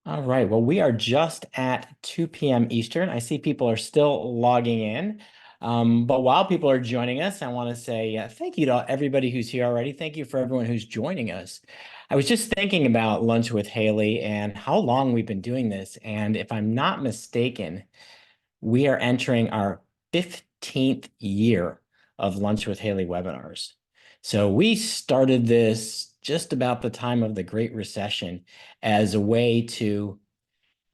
All right. Well, we are just at 2 p.m. Eastern. I see people are still logging in. But while people are joining us, I want to say thank you to everybody who's here already. Thank you for everyone who's joining us. I was just thinking about Lunch with Haley and how long we've been doing this. And if I'm not mistaken, we are entering our 15th year of Lunch with Haley webinars. So we started this just about the time of the Great Recession as a way to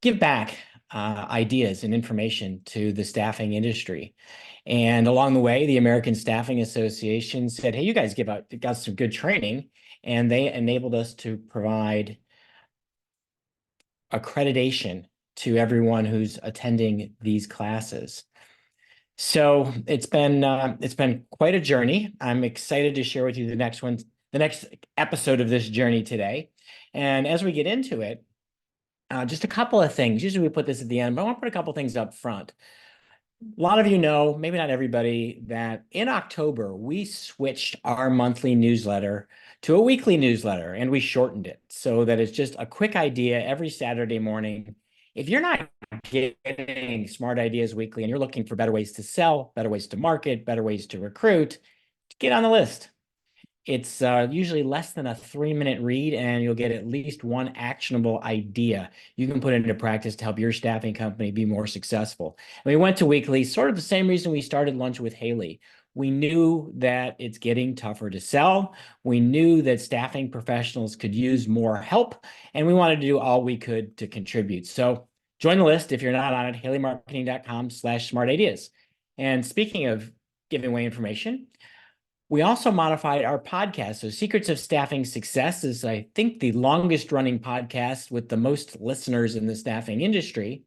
give back ideas and information to the staffing industry. And along the way, the American Staffing Association said, hey, you guys got some good training, and they enabled us to provide accreditation to everyone who's attending these classes. So it's been quite a journey. I'm excited to share with you the next episode of this journey today. And as we get into it, just a couple of things. Usually we put this at the end, but I want to put a couple of things up front. A lot of you know, maybe not everybody, that in October, we switched our monthly newsletter to a weekly newsletter, and we shortened it so that it's just a quick idea every Saturday morning. If you're not getting Smart Ideas Weekly and you're looking for better ways to sell, better ways to market, better ways to recruit, get on the list. It's usually less than a 3-minute read, and you'll get at least one actionable idea you can put into practice to help your staffing company be more successful. And we went to weekly, sort of the same reason we started Lunch with Haley. We knew that it's getting tougher to sell. We knew that staffing professionals could use more help, and we wanted to do all we could to contribute. So join the list if you're not on it, haleymarketing.com/smartideas. And speaking of giving away information, we also modified our podcast. So Secrets of Staffing Success is, I think, the longest running podcast with the most listeners in the staffing industry.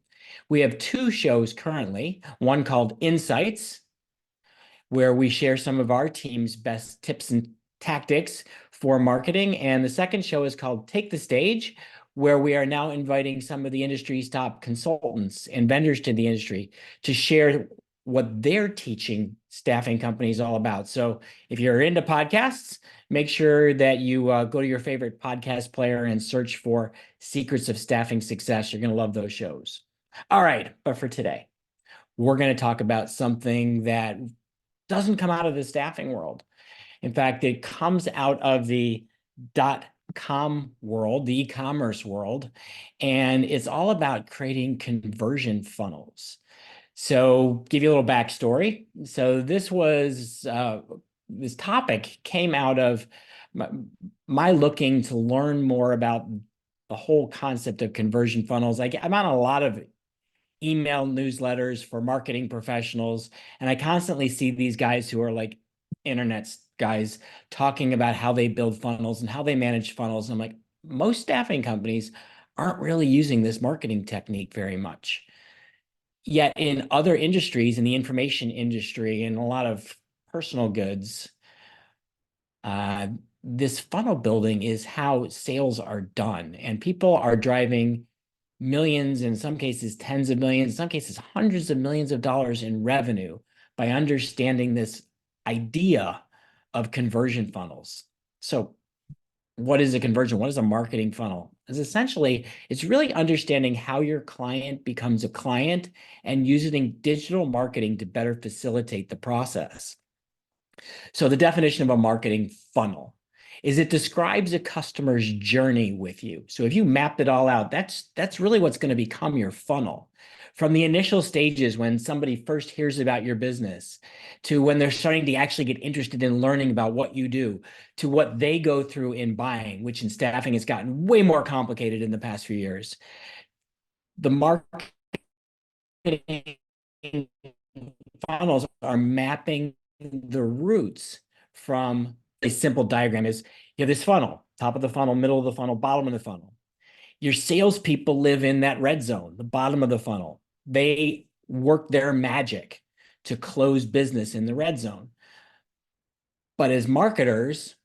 We have 2 shows currently, one called Insights, where we share some of our team's best tips and tactics for marketing. And the second show is called Take the Stage, where we are now inviting some of the industry's top consultants and vendors to the industry to share what they're teaching staffing companies all about. So if you're into podcasts, make sure that you go to your favorite podcast player and search for Secrets of Staffing Success. You're going to love those shows. All right, but for today, we're going to talk about something that doesn't come out of the staffing world. In fact, it comes out of the .com world, the e-commerce world, and it's all about creating conversion funnels. So give you a little backstory. So this topic came out of my looking to learn more about the whole concept of conversion funnels. I'm on a lot of email newsletters for marketing professionals, and I constantly see these guys who are like internet guys talking about how they build funnels and how they manage funnels. And I'm like, most staffing companies aren't really using this marketing technique very much. Yet in other industries, in the information industry and a lot of personal goods, uh, this funnel building is how sales are done. And people are driving millions, in some cases, tens of millions, in some cases, hundreds of millions of dollars in revenue by understanding this idea of conversion funnels. So what is a conversion? What is a marketing funnel? It's really understanding how your client becomes a client and using digital marketing to better facilitate the process. So the definition of a marketing funnel is it describes a customer's journey with you. So if you map it all out, that's really what's going to become your funnel. From the initial stages when somebody first hears about your business, to when they're starting to actually get interested in learning about what you do, to what they go through in buying, which in staffing has gotten way more complicated in the past few years. The marketing funnels are mapping the routes from a simple diagram. Is you have this funnel, top of the funnel, middle of the funnel, bottom of the funnel. Your salespeople live in that red zone, the bottom of the funnel. They work their magic to close business in the red zone. But as marketers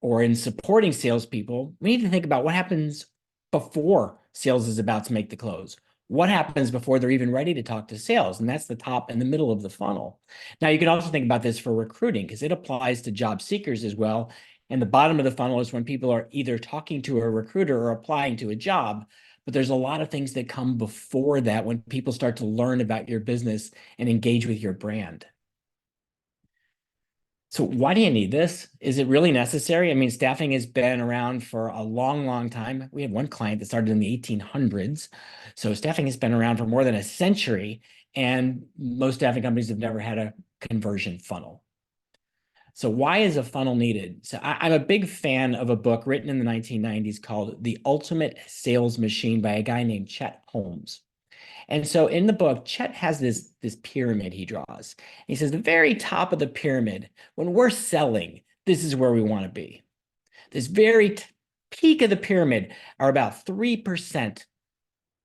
or in supporting salespeople, we need to think about what happens before sales is about to make the close. What happens before they're even ready to talk to sales? And that's the top and the middle of the funnel. Now, you can also think about this for recruiting because it applies to job seekers as well. And the bottom of the funnel is when people are either talking to a recruiter or applying to a job. but there's a lot of things that come before that when people start to learn about your business and engage with your brand. So why do you need this? Is it really necessary? I mean, staffing has been around for a long, long time. We had one client that started in the 1800s. So staffing has been around for more than a century, and most staffing companies have never had a conversion funnel. So why is a funnel needed? So I'm a big fan of a book written in the 1990s called The Ultimate Sales Machine by a guy named Chet Holmes. And so in the book, Chet has this pyramid he draws. He says the very top of the pyramid, when we're selling, this is where we want to be. This very peak of the pyramid are about 3%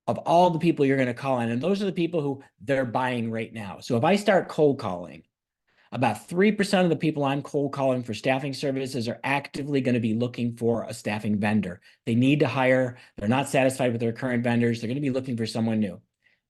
of all the people you're going to call in. And those are the people who they're buying right now. So if I start cold calling, about 3% of the people I'm cold calling for staffing services are actively going to be looking for a staffing vendor. They need to hire. They're not satisfied with their current vendors. They're going to be looking for someone new.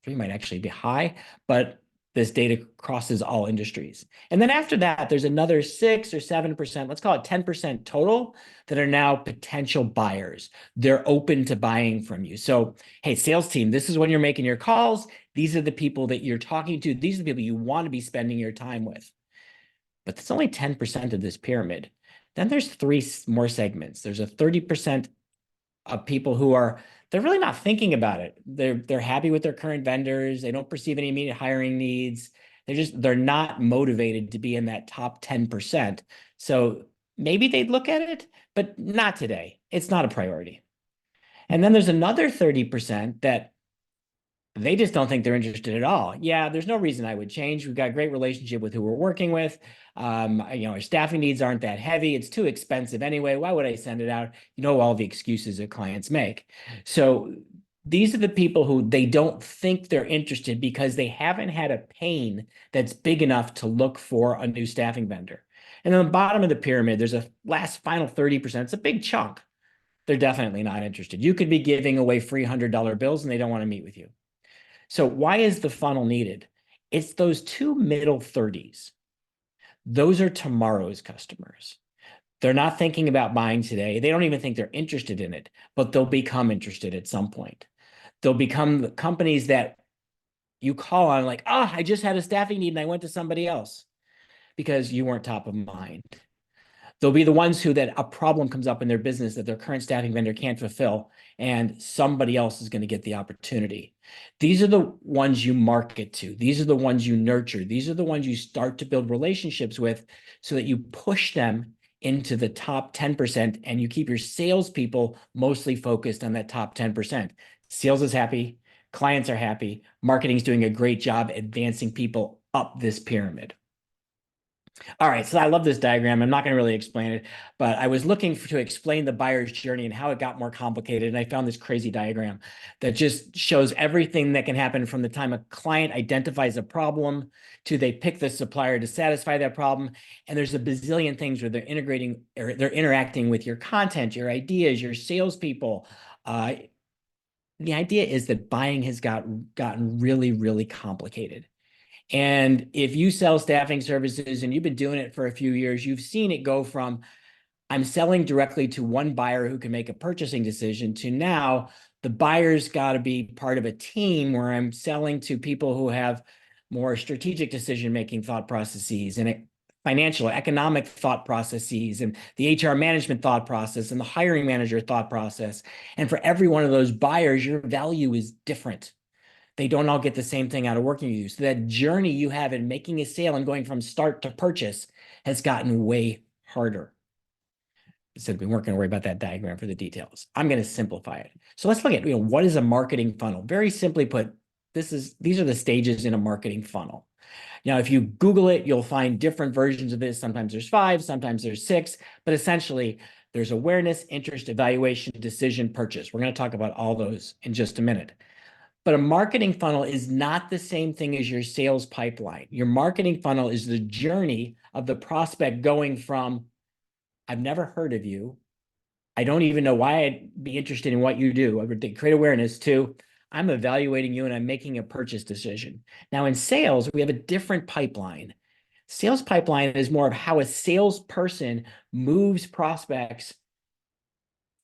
3 might actually be high, but this data crosses all industries. And then after that, there's another 6 or 7%, let's call it 10% total, that are now potential buyers. They're open to buying from you. So, hey, sales team, this is when you're making your calls. These are the people that you're talking to. These are the people you want to be spending your time with. But that's only 10% of this pyramid. Then there's 3 more segments. There's a 30% of people who they're really not thinking about it. They're happy with their current vendors. They don't perceive any immediate hiring needs. They're not motivated to be in that top 10%. So maybe they'd look at it, but not today. It's not a priority. And then there's another 30% that they just don't think they're interested at all. Yeah, there's no reason I would change. We've got a great relationship with who we're working with. Our staffing needs aren't that heavy. It's too expensive anyway. Why would I send it out? All the excuses that clients make. So these are the people who they don't think they're interested because they haven't had a pain that's big enough to look for a new staffing vendor. And on the bottom of the pyramid, there's a last final 30%. It's a big chunk. They're definitely not interested. You could be giving away free $100 bills and they don't want to meet with you. So why is the funnel needed? It's those 2 middle 30s. Those are tomorrow's customers. They're not thinking about buying today. They don't even think they're interested in it, but they'll become interested at some point. They'll become the companies that you call on like, I just had a staffing need and I went to somebody else because you weren't top of mind. They'll be the ones who that a problem comes up in their business that their current staffing vendor can't fulfill, and somebody else is going to get the opportunity. These are the ones you market to. These are the ones you nurture. These are the ones you start to build relationships with so that you push them into the top 10% and you keep your salespeople mostly focused on that top 10%. Sales is happy. Clients are happy. Marketing is doing a great job advancing people up this pyramid. All right, so I love this diagram. I'm not going to really explain it, but I was looking to explain the buyer's journey and how it got more complicated, and I found this crazy diagram that just shows everything that can happen from the time a client identifies a problem to they pick the supplier to satisfy that problem. And there's a bazillion things where they're integrating or they're interacting with your content, your ideas, your salespeople. The idea is that buying has gotten really, really complicated. And if you sell staffing services and you've been doing it for a few years, you've seen it go from I'm selling directly to one buyer who can make a purchasing decision to now the buyer's got to be part of a team where I'm selling to people who have more strategic decision-making thought processes and financial, economic thought processes and the HR management thought process and the hiring manager thought process. And for every one of those buyers, your value is different. They don't all get the same thing out of working with you. So that journey you have in making a sale and going from start to purchase has gotten way harder. So we weren't going to worry about that diagram for the details. I'm going to simplify it. So let's look at what is a marketing funnel? Very simply put, these are the stages in a marketing funnel. Now, if you Google it, you'll find different versions of this. Sometimes there's 5, sometimes there's 6, but essentially there's awareness, interest, evaluation, decision, purchase. We're going to talk about all those in just a minute. But a marketing funnel is not the same thing as your sales pipeline. Your marketing funnel is the journey of the prospect going from, I've never heard of you. I don't even know why I'd be interested in what you do. I would create awareness to, I'm evaluating you and I'm making a purchase decision. Now in sales, we have a different pipeline. Sales pipeline is more of how a salesperson moves prospects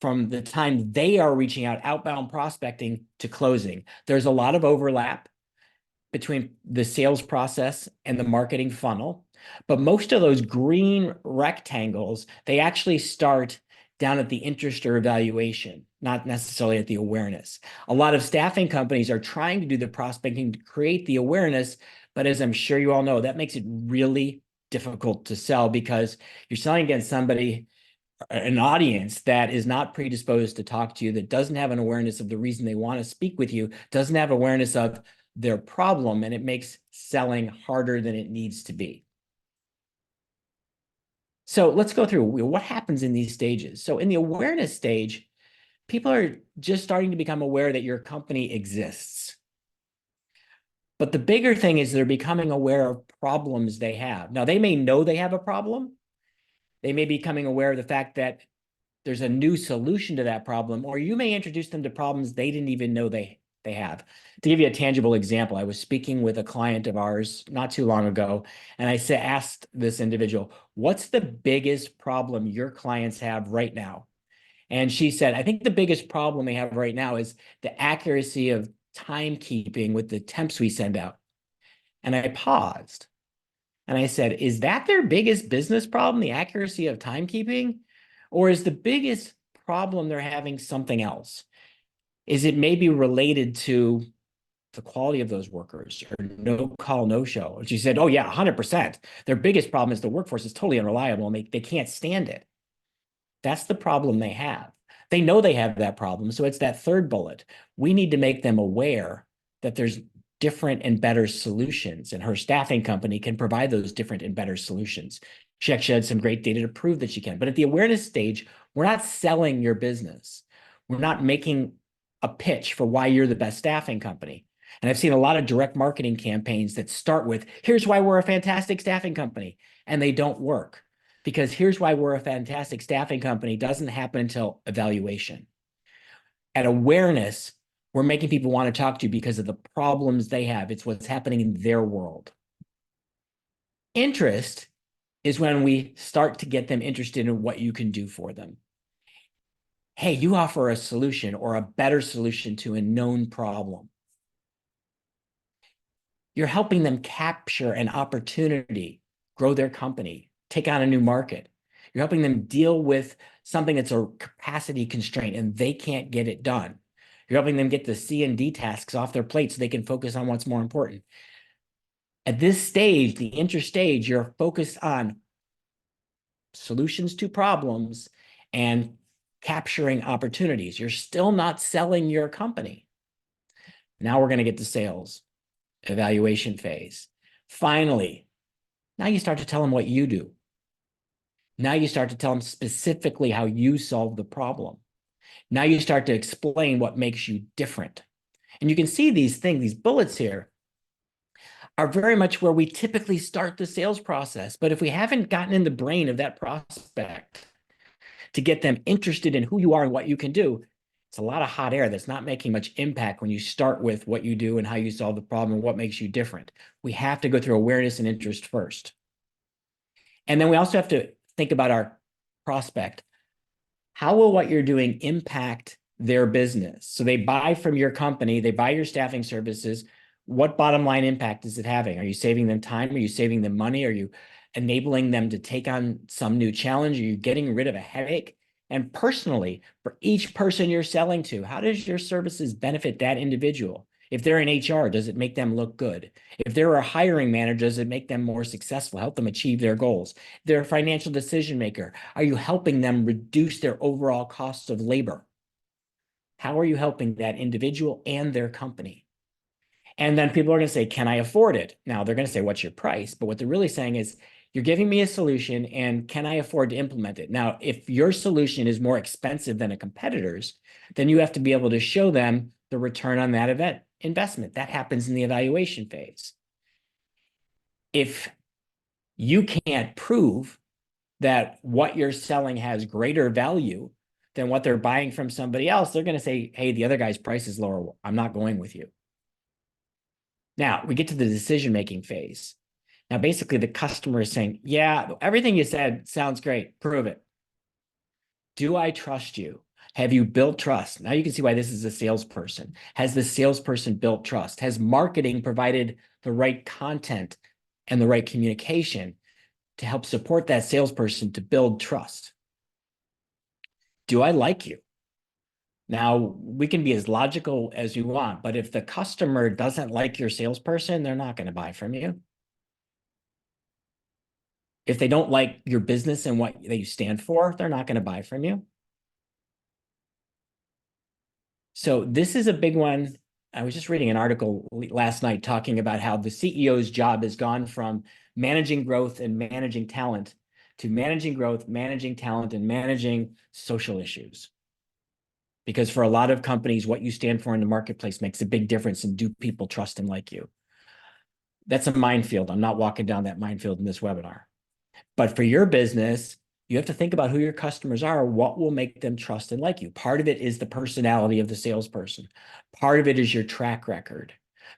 from the time they are reaching out, outbound prospecting to closing. There's a lot of overlap between the sales process and the marketing funnel. But most of those green rectangles, they actually start down at the interest or evaluation, not necessarily at the awareness. A lot of staffing companies are trying to do the prospecting to create the awareness, but as I'm sure you all know, that makes it really difficult to sell because you're selling against somebody, an audience that is not predisposed to talk to you, that doesn't have an awareness of the reason they want to speak with you, doesn't have awareness of their problem, and it makes selling harder than it needs to be. So let's go through what happens in these stages. So in the awareness stage, people are just starting to become aware that your company exists. But the bigger thing is they're becoming aware of problems they have. Now, they may know they have a problem. They may be becoming aware of the fact that there's a new solution to that problem, or you may introduce them to problems they didn't even know they have. To give you a tangible example, I was speaking with a client of ours not too long ago, and I asked this individual, what's the biggest problem your clients have right now? And she said, I think the biggest problem they have right now is the accuracy of timekeeping with the temps we send out. And I paused and I said, is that their biggest business problem, the accuracy of timekeeping? Or is the biggest problem they're having something else? Is it maybe related to the quality of those workers or no call, no show? And she said, oh yeah, 100%. Their biggest problem is the workforce is totally unreliable and they can't stand it. That's the problem they have. They know they have that problem. So it's that third bullet. We need to make them aware that there's different and better solutions, and her staffing company can provide those different and better solutions. She actually had some great data to prove that she can. But at the awareness stage, we're not selling your business. We're not making a pitch for why you're the best staffing company. And I've seen a lot of direct marketing campaigns that start with, here's why we're a fantastic staffing company, and they don't work. Because here's why we're a fantastic staffing company doesn't happen until evaluation. At awareness, we're making people want to talk to you because of the problems they have. It's what's happening in their world. Interest is when we start to get them interested in what you can do for them. Hey, you offer a solution or a better solution to a known problem. You're helping them capture an opportunity, grow their company, take on a new market. You're helping them deal with something that's a capacity constraint and they can't get it done. You're helping them get the C and D tasks off their plate so they can focus on what's more important. At this stage, the interstage, you're focused on solutions to problems and capturing opportunities. You're still not selling your company. Now we're going to get to sales, evaluation phase. Finally, now you start to tell them what you do. Now you start to tell them specifically how you solve the problem. Now you start to explain what makes you different. And you can see these things, these bullets here, are very much where we typically start the sales process. But if we haven't gotten in the brain of that prospect to get them interested in who you are and what you can do, it's a lot of hot air that's not making much impact when you start with what you do and how you solve the problem and what makes you different. We have to go through awareness and interest first. And then we also have to think about our prospect. How will what you're doing impact their business? So they buy from your company, they buy your staffing services. What bottom line impact is it having? Are you saving them time? Are you saving them money? Are you enabling them to take on some new challenge? Are you getting rid of a headache? And personally, for each person you're selling to, how does your services benefit that individual? If they're in HR, does it make them look good? If they're a hiring manager, does it make them more successful, help them achieve their goals? If they're a financial decision maker, are you helping them reduce their overall costs of labor? How are you helping that individual and their company? And then people are going to say, can I afford it? Now they're going to say, what's your price? But what they're really saying is, you're giving me a solution and can I afford to implement it? Now, if your solution is more expensive than a competitor's, then you have to be able to show them the return on that investment. That happens in the evaluation phase. If you can't prove that what you're selling has greater value than what they're buying from somebody else, they're going to say, hey, the other guy's price is lower. I'm not going with you. Now, we get to the decision-making phase. Now, basically, the customer is saying, yeah, everything you said sounds great. Prove it. Do I trust you? Have you built trust? Now you can see why this is a salesperson. Has the salesperson built trust? Has marketing provided the right content and the right communication to help support that salesperson to build trust? Do I like you? Now, we can be as logical as you want, but if the customer doesn't like your salesperson, they're not going to buy from you. If they don't like your business and what you stand for, they're not going to buy from you. So this is a big one. I was just reading an article last night talking about how the CEO's job has gone from managing growth and managing talent to managing growth, managing talent, and managing social issues. Because for a lot of companies, what you stand for in the marketplace makes a big difference, and do people trust and like you? That's a minefield. I'm not walking down that minefield in this webinar. But for your business, you have to think about who your customers are, what will make them trust and like you. Part of it is the personality of the salesperson. Part of it is your track record.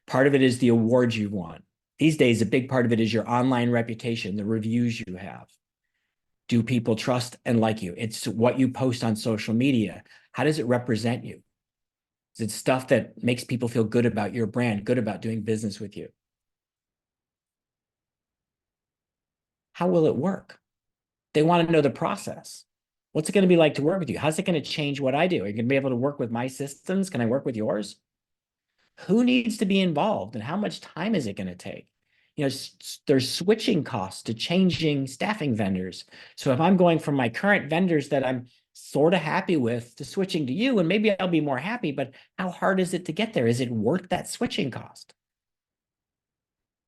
Part of it is the awards you won. These days, a big part of it is your online reputation, the reviews you have. Do people trust and like you? It's what you post on social media. How does it represent you? Is it stuff that makes people feel good about your brand, good about doing business with you? How will it work? They want to know the process. What's it going to be like to work with you? How's it going to change what I do? Are you going to be able to work with my systems? Can I work with yours? Who needs to be involved and how much time is it going to take? You know, there's switching costs to changing staffing vendors. So if I'm going from my current vendors that I'm sort of happy with to switching to you, and maybe I'll be more happy, but how hard is it to get there? Is it worth that switching cost?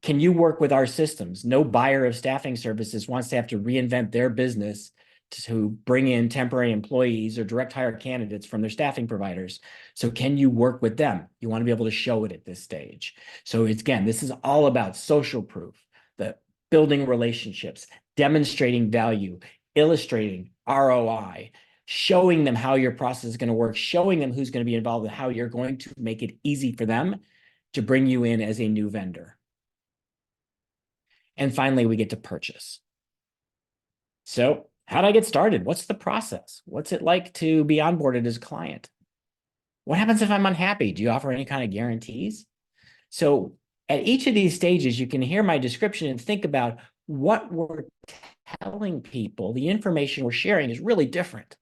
Can you work with our systems? No buyer of staffing services wants to have to reinvent their business to bring in temporary employees or direct hire candidates from their staffing providers. So can you work with them? You want to be able to show it at this stage. So it's, again, this is all about social proof, the building relationships, demonstrating value, illustrating ROI, showing them how your process is going to work, showing them who's going to be involved and how you're going to make it easy for them to bring you in as a new vendor. And finally, we get to purchase. So how do I get started? What's the process? What's it like to be onboarded as a client? What happens if I'm unhappy? Do you offer any kind of guarantees? So at each of these stages, you can hear my description and think about what we're telling people. The information we're sharing is really different.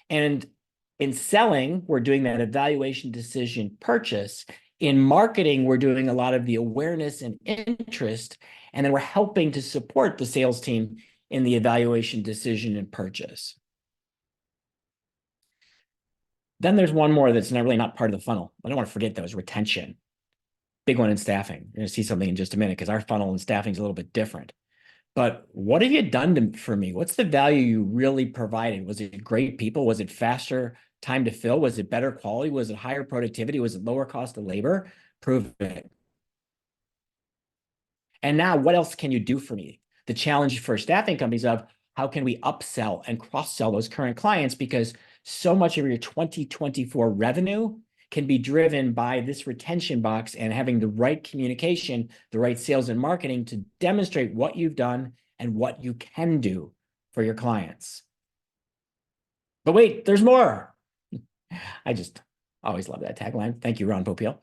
And in selling, we're doing that evaluation, decision, purchase. In marketing, we're doing a lot of the awareness and interest, and then we're helping to support the sales team in the evaluation, decision, and purchase. Then there's one more that's not really not part of the funnel. I don't want to forget those, retention. Big one in staffing. You're going to see something in just a minute because our funnel in staffing is a little bit different. But what have you done for me? What's the value you really provided? Was it great people? Was it faster time to fill? Was it better quality? Was it higher productivity? Was it lower cost of labor? Prove it. And now what else can you do for me? The challenge for staffing companies of how can we upsell and cross-sell those current clients, because so much of your 2024 revenue can be driven by this retention box and having the right communication, the right sales and marketing to demonstrate what you've done and what you can do for your clients. But wait, there's more. I just always love that tagline. Thank you, Ron Popeil.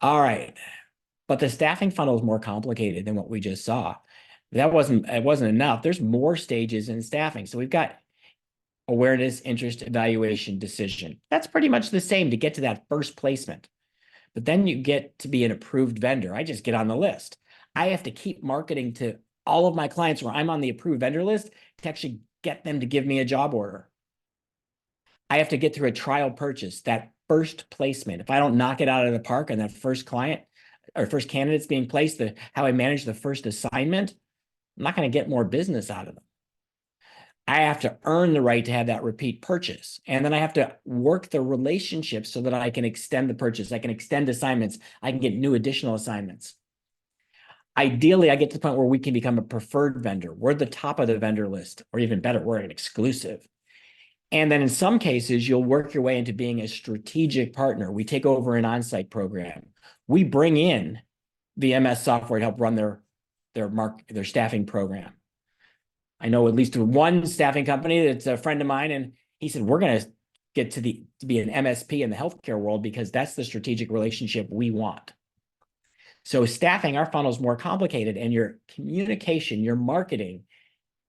All right. But the staffing funnel is more complicated than what we just saw. It wasn't enough. There's more stages in staffing. So we've got awareness, interest, evaluation, decision. That's pretty much the same to get to that first placement. But then you get to be an approved vendor. I just get on the list. I have to keep marketing to all of my clients where I'm on the approved vendor list to actually get them to give me a job order. I have to get through a trial purchase, that first placement. If I don't knock it out of the park on that first client or first candidates being placed, how I manage the first assignment, I'm not going to get more business out of them. I have to earn the right to have that repeat purchase. And then I have to work the relationship so that I can extend the purchase. I can extend assignments. I can get new additional assignments. Ideally, I get to the point where we can become a preferred vendor. We're the top of the vendor list, or even better, we're an exclusive. And then in some cases, you'll work your way into being a strategic partner. We take over an on-site program. We bring in VMS software to help run their staffing program. I know at least one staffing company that's a friend of mine, and he said, we're going to get to be an MSP in the healthcare world because that's the strategic relationship we want. So staffing our funnel is more complicated, and your communication, your marketing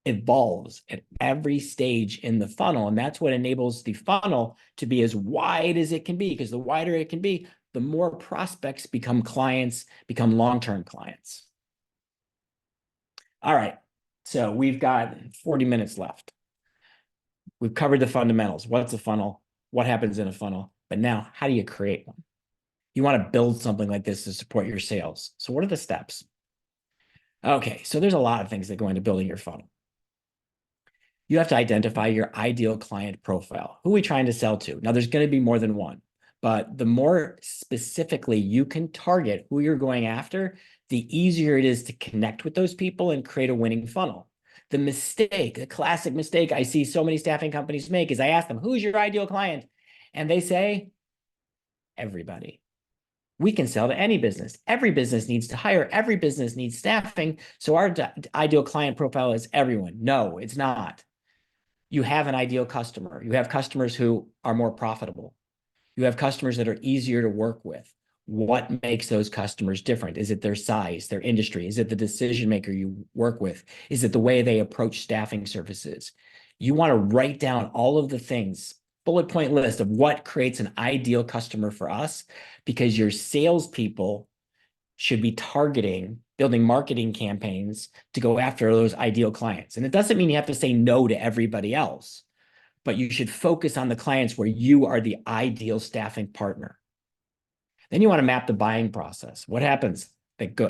evolves at every stage in the funnel. And that's what enables the funnel to be as wide as it can be, because the wider it can be, the more prospects become clients, become long-term clients. All right, so we've got 40 minutes left. We've covered the fundamentals. What's a funnel? What happens in a funnel? But now, how do you create one? You want to build something like this to support your sales. So what are the steps? Okay, so there's a lot of things that go into building your funnel. You have to identify your ideal client profile. Who are we trying to sell to? Now, there's going to be more than one, but the more specifically you can target who you're going after, the easier it is to connect with those people and create a winning funnel. The classic mistake I see so many staffing companies make is I ask them, who's your ideal client? And they say, everybody. We can sell to any business. Every business needs to hire. Every business needs staffing. So our ideal client profile is everyone. No, it's not. You have an ideal customer. You have customers who are more profitable. You have customers that are easier to work with. What makes those customers different? Is it their size, their industry? Is it the decision maker you work with? Is it the way they approach staffing services? You want to write down all of the things, bullet point list of what creates an ideal customer for us, because your salespeople should be building marketing campaigns to go after those ideal clients. And it doesn't mean you have to say no to everybody else, but you should focus on the clients where you are the ideal staffing partner. Then you want to map the buying process. What happens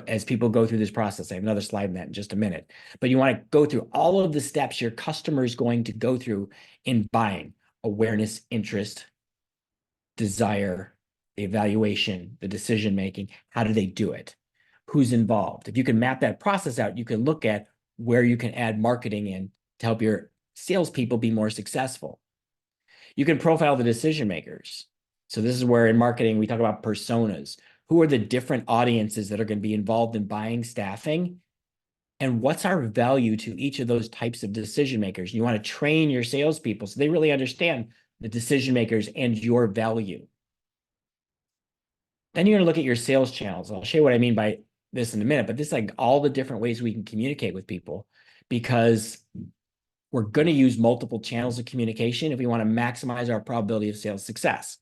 as people go through this process? I have another slide in that in just a minute, but you want to go through all of the steps your customer is going to go through in buying: awareness, interest, desire, the evaluation, the decision-making. How do they do it? Who's involved? If you can map that process out, you can look at where you can add marketing in to help your salespeople be more successful. You can profile the decision makers. So this is where in marketing, we talk about personas. Who are the different audiences that are going to be involved in buying staffing? And what's our value to each of those types of decision makers? You want to train your salespeople so they really understand the decision makers and your value. Then you're going to look at your sales channels. I'll show you what I mean by this in a minute, but this is like all the different ways we can communicate with people, because we're going to use multiple channels of communication if we want to maximize our probability of sales success.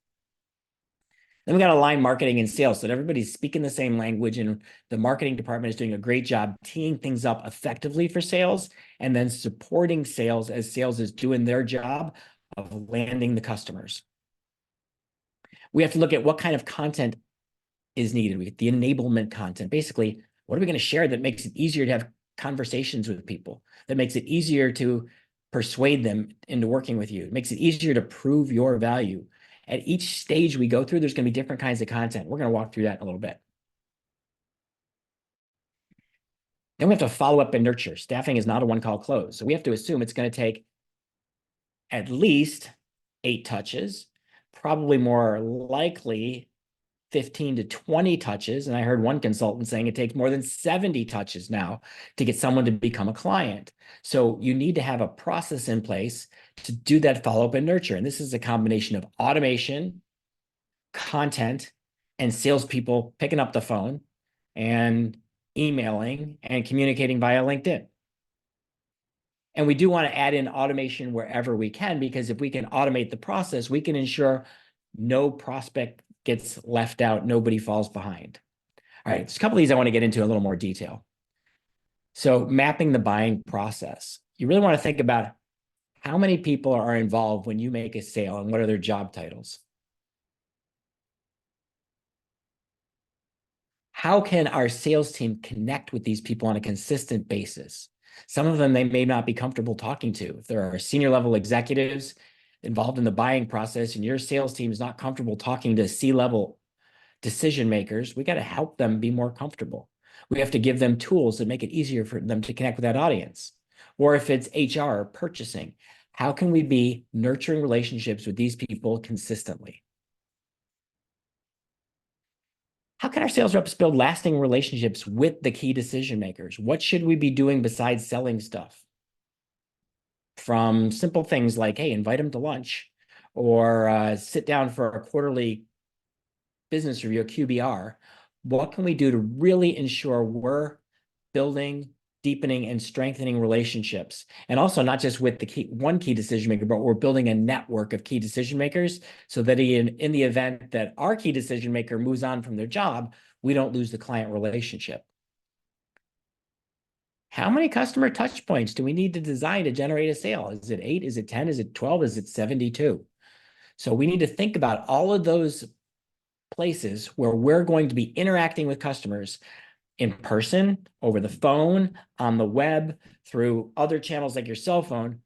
Then we got to align marketing and sales so that everybody's speaking the same language, and the marketing department is doing a great job teeing things up effectively for sales, and then supporting sales as sales is doing their job of landing the customers. We have to look at what kind of content is needed. We get the enablement content. Basically, what are we going to share that makes it easier to have conversations with people, that makes it easier to persuade them into working with you, it makes it easier to prove your value. At each stage we go through, there's going to be different kinds of content. We're going to walk through that in a little bit. Then we have to follow up and nurture. Staffing is not a one-call close. So we have to assume it's going to take at least 8 touches, probably more likely 15 to 20 touches. And I heard one consultant saying it takes more than 70 touches now to get someone to become a client. So you need to have a process in place to do that follow-up and nurture. And this is a combination of automation, content, and salespeople picking up the phone and emailing and communicating via LinkedIn. And we do want to add in automation wherever we can, because if we can automate the process, we can ensure no prospect gets left out, nobody falls behind. All right, there's a couple of these I want to get into a little more detail. So mapping the buying process. You really want to think about how many people are involved when you make a sale and what are their job titles. How can our sales team connect with these people on a consistent basis? Some of them they may not be comfortable talking to. If there are senior level executives involved in the buying process and your sales team is not comfortable talking to C-level decision makers, we got to help them be more comfortable. We have to give them tools that make it easier for them to connect with that audience. Or if it's HR or purchasing, how can we be nurturing relationships with these people consistently? How can our sales reps build lasting relationships with the key decision makers? What should we be doing besides selling stuff? From simple things like, hey, invite them to lunch, or sit down for a quarterly business review, a QBR, what can we do to really ensure we're building, deepening, and strengthening relationships? And also not just with the one key decision maker, but we're building a network of key decision makers so that in the event that our key decision maker moves on from their job, we don't lose the client relationship. How many customer touch points do we need to design to generate a sale? Is it 8? Is it 10? Is it 12? Is it 72? So we need to think about all of those places where we're going to be interacting with customers in person, over the phone, on the web, through other channels like your cell phone.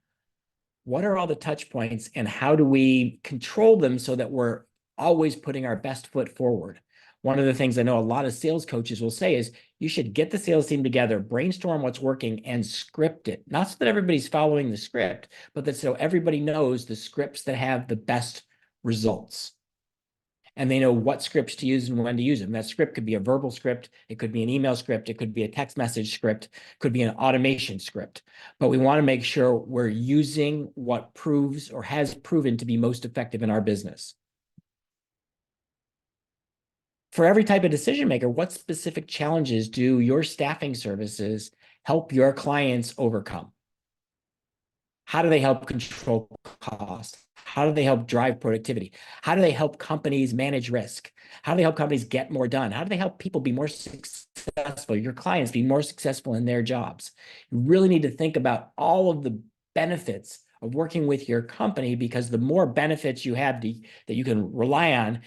What are all the touch points and how do we control them so that we're always putting our best foot forward? One of the things I know a lot of sales coaches will say is you should get the sales team together, brainstorm what's working, and script it. Not so that everybody's following the script, but that so everybody knows the scripts that have the best results. And they know what scripts to use and when to use them. That script could be a verbal script, it could be an email script, it could be a text message script, it could be an automation script. But we want to make sure we're using what proves or has proven to be most effective in our business. For every type of decision maker, what specific challenges do your staffing services help your clients overcome? How do they help control costs? How do they help drive productivity? How do they help companies manage risk? How do they help companies get more done? How do they help people be more successful, your clients be more successful in their jobs? You really need to think about all of the benefits of working with your company, because the more benefits you have that you can rely on,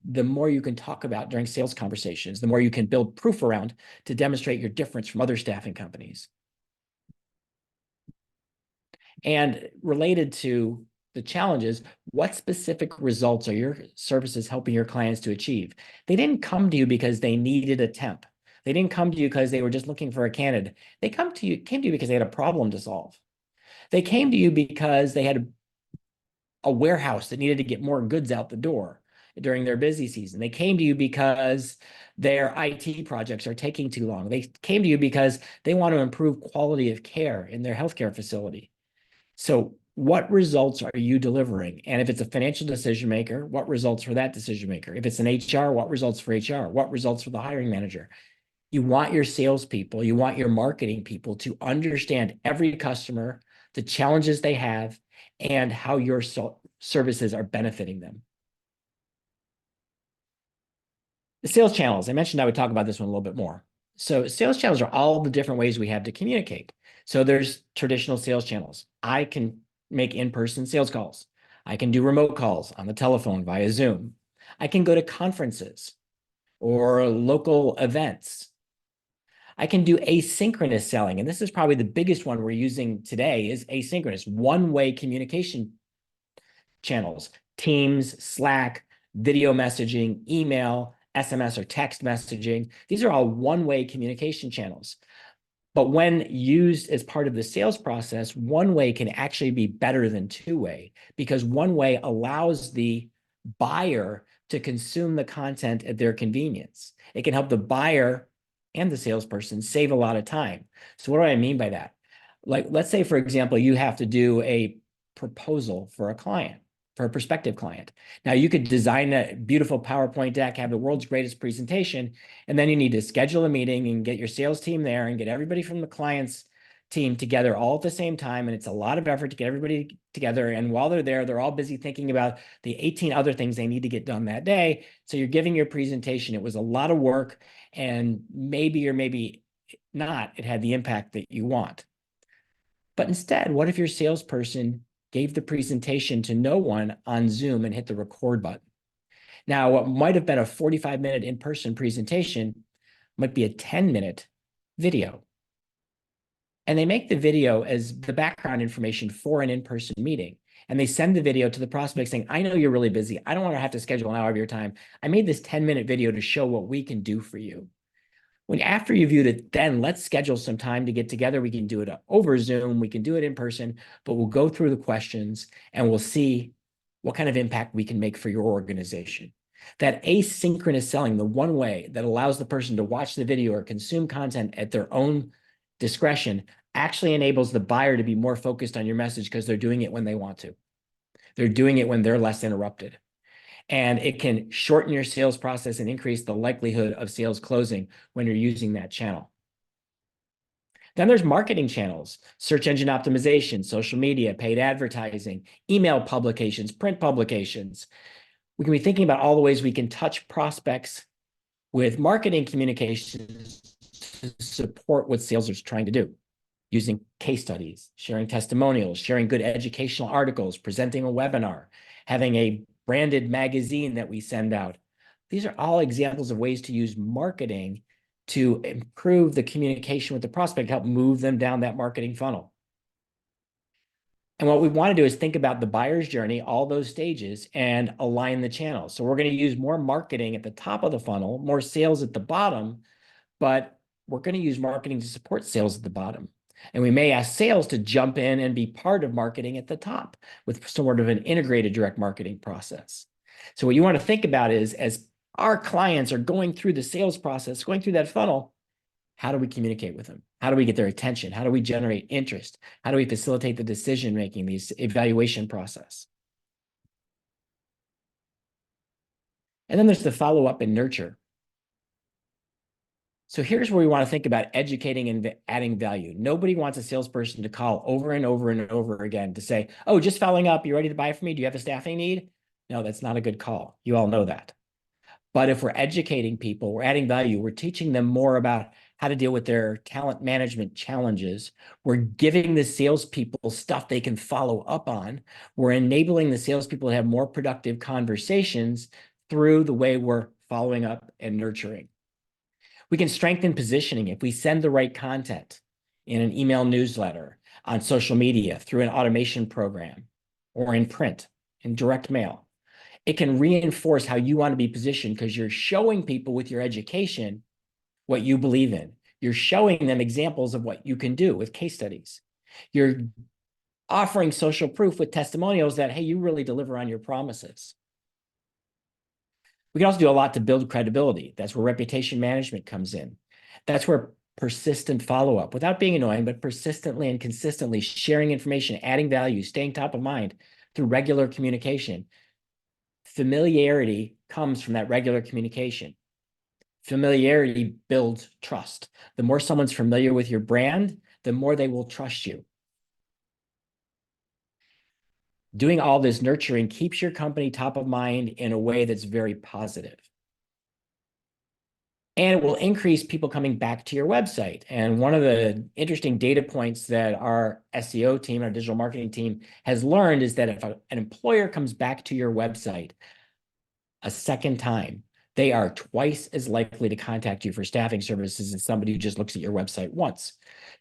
the more you can talk about during sales conversations, the more you can build proof around to demonstrate your difference from other staffing companies. And related to the challenges, what specific results are your services helping your clients to achieve? They didn't come to you because they needed a temp. They didn't come to you because they were just looking for a candidate. They came to you because they had a problem to solve. They came to you because they had a warehouse that needed to get more goods out the door during their busy season. They came to you because their IT projects are taking too long. They came to you because they want to improve quality of care in their healthcare facility. So what results are you delivering? And if it's a financial decision maker, what results for that decision maker? If it's an HR, what results for HR? What results for the hiring manager? You want your salespeople, you want your marketing people to understand every customer, the challenges they have, and how your services are benefiting them. The sales channels, I mentioned I would talk about this one a little bit more. So sales channels are all the different ways we have to communicate. So there's traditional sales channels. I can make in-person sales calls. I can do remote calls on the telephone via Zoom. I can go to conferences or local events. I can do asynchronous selling. And this is probably the biggest one we're using today is asynchronous, one-way communication channels, Teams, Slack, video messaging, email, SMS or text messaging. These are all one-way communication channels. But when used as part of the sales process, one-way can actually be better than two-way, because one-way allows the buyer to consume the content at their convenience. It can help the buyer and the salesperson save a lot of time. So what do I mean by that? Like, let's say, for example, you have to do a proposal for a client, for a prospective client. Now, you could design a beautiful PowerPoint deck, have the world's greatest presentation, and then you need to schedule a meeting and get your sales team there and get everybody from the client's team together all at the same time. And it's a lot of effort to get everybody together. And while they're there, they're all busy thinking about the 18 other things they need to get done that day. So you're giving your presentation. It was a lot of work, and maybe or maybe not, it had the impact that you want. But instead, what if your salesperson gave the presentation to no one on Zoom and hit the record button? Now, what might have been a 45-minute in-person presentation might be a 10-minute video. And they make the video as the background information for an in-person meeting. And they send the video to the prospect saying, I know you're really busy. I don't want to have to schedule an hour of your time. I made this 10-minute video to show what we can do for you. When after you viewed it, then let's schedule some time to get together. We can do it over Zoom. We can do it in person, but we'll go through the questions and we'll see what kind of impact we can make for your organization. That asynchronous selling, the one way that allows the person to watch the video or consume content at their own discretion, actually enables the buyer to be more focused on your message because they're doing it when they want to. They're doing it when they're less interrupted. And it can shorten your sales process and increase the likelihood of sales closing when you're using that channel. Then there's marketing channels, search engine optimization, social media, paid advertising, email publications, print publications. We can be thinking about all the ways we can touch prospects with marketing communications to support what sales are trying to do, using case studies, sharing testimonials, sharing good educational articles, presenting a webinar, having a branded magazine that we send out. These are all examples of ways to use marketing to improve the communication with the prospect, help move them down that marketing funnel. And what we want to do is think about the buyer's journey, all those stages, and align the channels. So we're going to use more marketing at the top of the funnel, more sales at the bottom, but we're going to use marketing to support sales at the bottom. And we may ask sales to jump in and be part of marketing at the top with sort of an integrated direct marketing process. So what you want to think about is, as our clients are going through the sales process, going through that funnel, how do we communicate with them? How do we get their attention? How do we generate interest? How do we facilitate the decision-making, the evaluation process? And then there's the follow-up and nurture. So here's where we want to think about educating and adding value. Nobody wants a salesperson to call over and over and over again to say, oh, just following up, you ready to buy from me? Do you have a staffing need? No, that's not a good call. You all know that. But if we're educating people, we're adding value, we're teaching them more about how to deal with their talent management challenges. We're giving the salespeople stuff they can follow up on. We're enabling the salespeople to have more productive conversations through the way we're following up and nurturing. We can strengthen positioning if we send the right content in an email newsletter, on social media, through an automation program, or in print, in direct mail. It can reinforce how you want to be positioned because you're showing people with your education what you believe in. You're showing them examples of what you can do with case studies. You're offering social proof with testimonials that, hey, you really deliver on your promises. We can also do a lot to build credibility. That's where reputation management comes in. That's where persistent follow-up, without being annoying, but persistently and consistently sharing information, adding value, staying top of mind through regular communication. Familiarity comes from that regular communication. Familiarity builds trust. The more someone's familiar with your brand, the more they will trust you. Doing all this nurturing keeps your company top of mind in a way that's very positive. And it will increase people coming back to your website. And one of the interesting data points that our SEO team, our digital marketing team, has learned is that if an employer comes back to your website a second time, they are twice as likely to contact you for staffing services as somebody who just looks at your website once.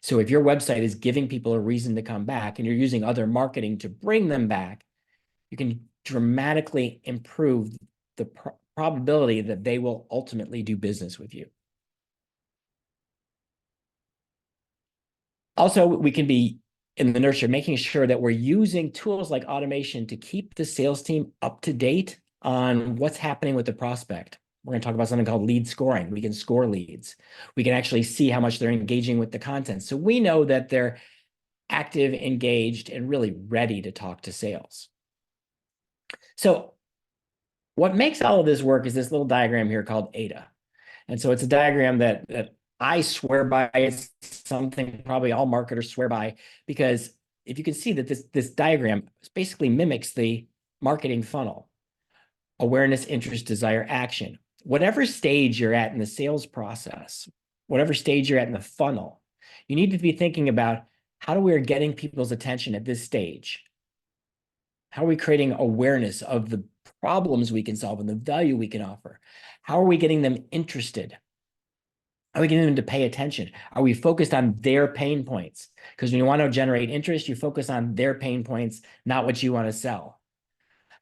So if your website is giving people a reason to come back and you're using other marketing to bring them back, you can dramatically improve the probability that they will ultimately do business with you. Also, we can be in the nurture, making sure that we're using tools like automation to keep the sales team up to date on what's happening with the prospect. We're going to talk about something called lead scoring. We can score leads. We can actually see how much they're engaging with the content. So we know that they're active, engaged, and really ready to talk to sales. So what makes all of this work is this little diagram here called ADA. And so it's a diagram that I swear by. It's something probably all marketers swear by, because if you can see that this diagram basically mimics the marketing funnel: awareness, interest, desire, action. Whatever stage you're at in the sales process, whatever stage you're at in the funnel, you need to be thinking about, how do we are getting people's attention at this stage? How are we creating awareness of the problems we can solve and the value we can offer? How are we getting them interested? Are we getting them to pay attention? Are we focused on their pain points? Because when you want to generate interest, you focus on their pain points, not what you want to sell.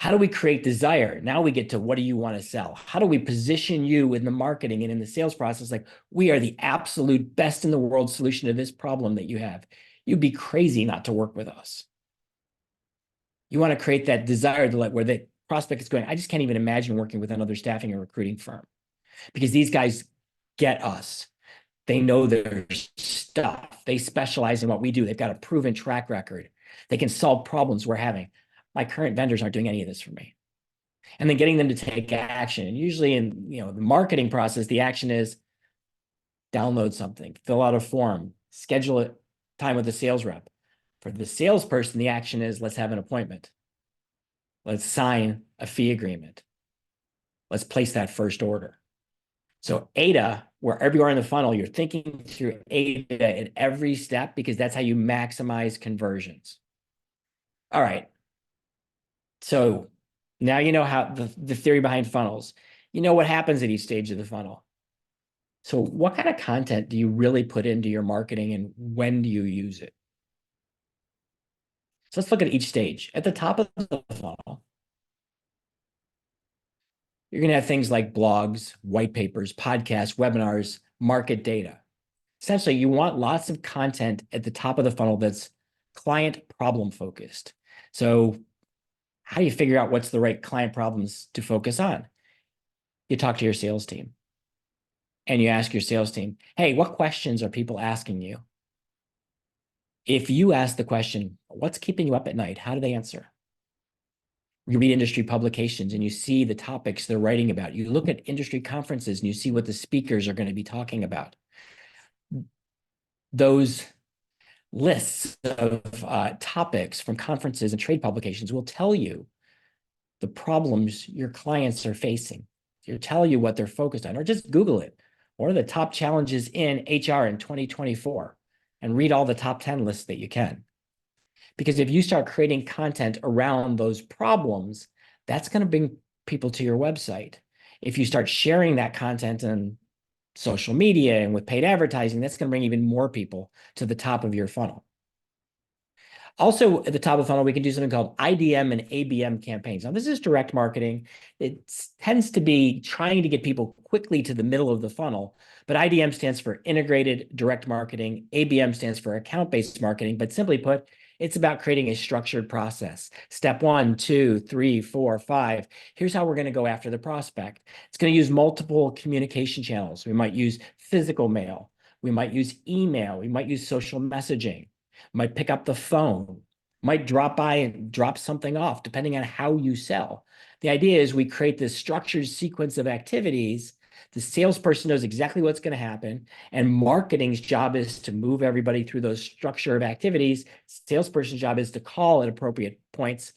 How do we create desire? Now we get to, what do you want to sell? How do we position you in the marketing and in the sales process like we are the absolute best in the world solution to this problem that you have? You'd be crazy not to work with us. You want to create that desire to where the prospect is going, I just can't even imagine working with another staffing or recruiting firm, because these guys get us. They know their stuff. They specialize in what we do. They've got a proven track record. They can solve problems we're having. my current vendors aren't doing any of this for me. And then getting them to take action. And usually in the marketing process, the action is download something, fill out a form, schedule a time with a sales rep. For the salesperson, the action is let's have an appointment. Let's sign a fee agreement. Let's place that first order. So ADA, wherever you are in the funnel, you're thinking through ADA at every step because that's how you maximize conversions. All right. So now you know how the theory behind funnels. You know what happens at each stage of the funnel. So what kind of content do you really put into your marketing and when do you use it? So let's look at each stage. At the top of the funnel, you're going to have things like blogs, white papers, podcasts, webinars, market data. Essentially, you want lots of content at the top of the funnel that's client problem focused. So how do you figure out what's the right client problems to focus on? You talk to your sales team and you ask your sales team, hey, what questions are people asking you? If you ask the question, what's keeping you up at night? How do they answer? You read industry publications and you see the topics they're writing about. You look at industry conferences and you see what the speakers are going to be talking about. Those lists of topics from conferences and trade publications will tell you the problems your clients are facing. It'll tell you what they're focused on, or just Google it. What are the top challenges in HR in 2024? And read all the top 10 lists that you can. Because if you start creating content around those problems, that's going to bring people to your website. If you start sharing that content on social media and with paid advertising, that's going to bring even more people to the top of your funnel. Also, at the top of the funnel, we can do something called IDM and ABM campaigns. Now, this is direct marketing. It tends to be trying to get people quickly to the middle of the funnel, but IDM stands for integrated direct marketing. ABM stands for account-based marketing, but simply put, it's about creating a structured process. Step 1, 2, 3, 4, 5. Here's how we're going to go after the prospect. It's going to use multiple communication channels. We might use physical mail. We might use email. We might use social messaging. Might pick up the phone, might drop by and drop something off, depending on how you sell. The idea is we create this structured sequence of activities. The salesperson knows exactly what's going to happen, and marketing's job is to move everybody through those structure of activities. Salesperson's job is to call at appropriate points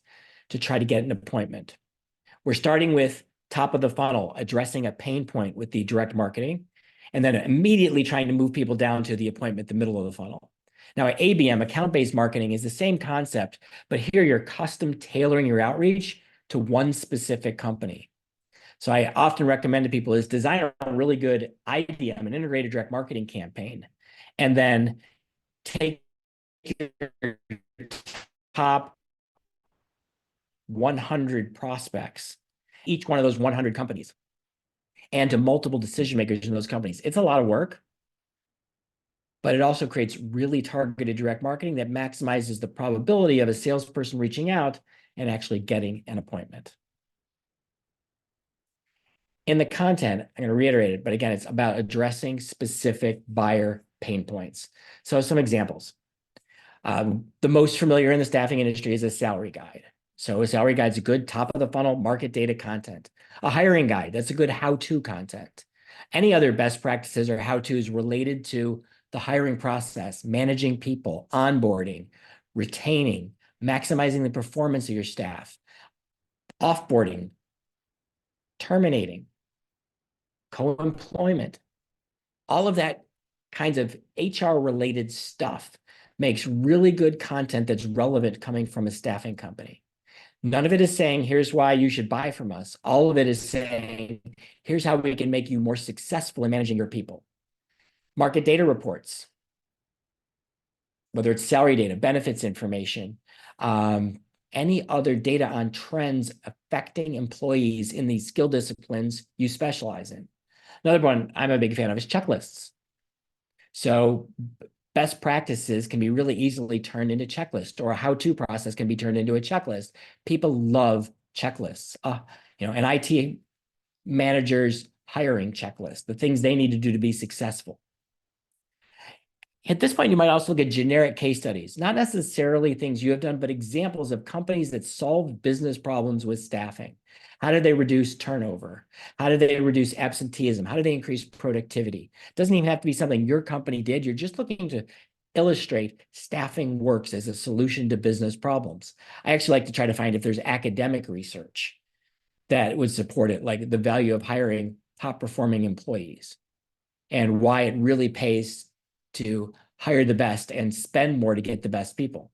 to try to get an appointment. We're starting with top of the funnel, addressing a pain point with the direct marketing, and then immediately trying to move people down to the appointment, the middle of the funnel. Now, ABM, account-based marketing, is the same concept, but here you're custom tailoring your outreach to one specific company. So I often recommend to people is design a really good IDM, an integrated direct marketing campaign, and then take your top 100 prospects, each one of those 100 companies, and to multiple decision makers in those companies. It's a lot of work, but it also creates really targeted direct marketing that maximizes the probability of a salesperson reaching out and actually getting an appointment. In the content, I'm going to reiterate it, but again, it's about addressing specific buyer pain points. So some examples. The most familiar in the staffing industry is a salary guide. So a salary guide is a good top of the funnel market data content. A hiring guide, that's a good how-to content. Any other best practices or how-tos related to the hiring process, managing people, onboarding, retaining, maximizing the performance of your staff, offboarding, terminating, co-employment, all of that kinds of HR-related stuff makes really good content that's relevant coming from a staffing company. None of it is saying, here's why you should buy from us. All of it is saying, here's how we can make you more successful in managing your people. Market data reports, whether it's salary data, benefits information, any other data on trends affecting employees in these skill disciplines you specialize in. Another one I'm a big fan of is checklists. So best practices can be really easily turned into checklists, or a how-to process can be turned into a checklist. People love checklists. An IT manager's hiring checklist, the things they need to do to be successful. At this point, you might also look at generic case studies, not necessarily things you have done, but examples of companies that solved business problems with staffing. How did they reduce turnover? How did they reduce absenteeism? How did they increase productivity? It doesn't even have to be something your company did. You're just looking to illustrate staffing works as a solution to business problems. I actually like to try to find if there's academic research that would support it, like the value of hiring top performing employees and why it really pays to hire the best and spend more to get the best people.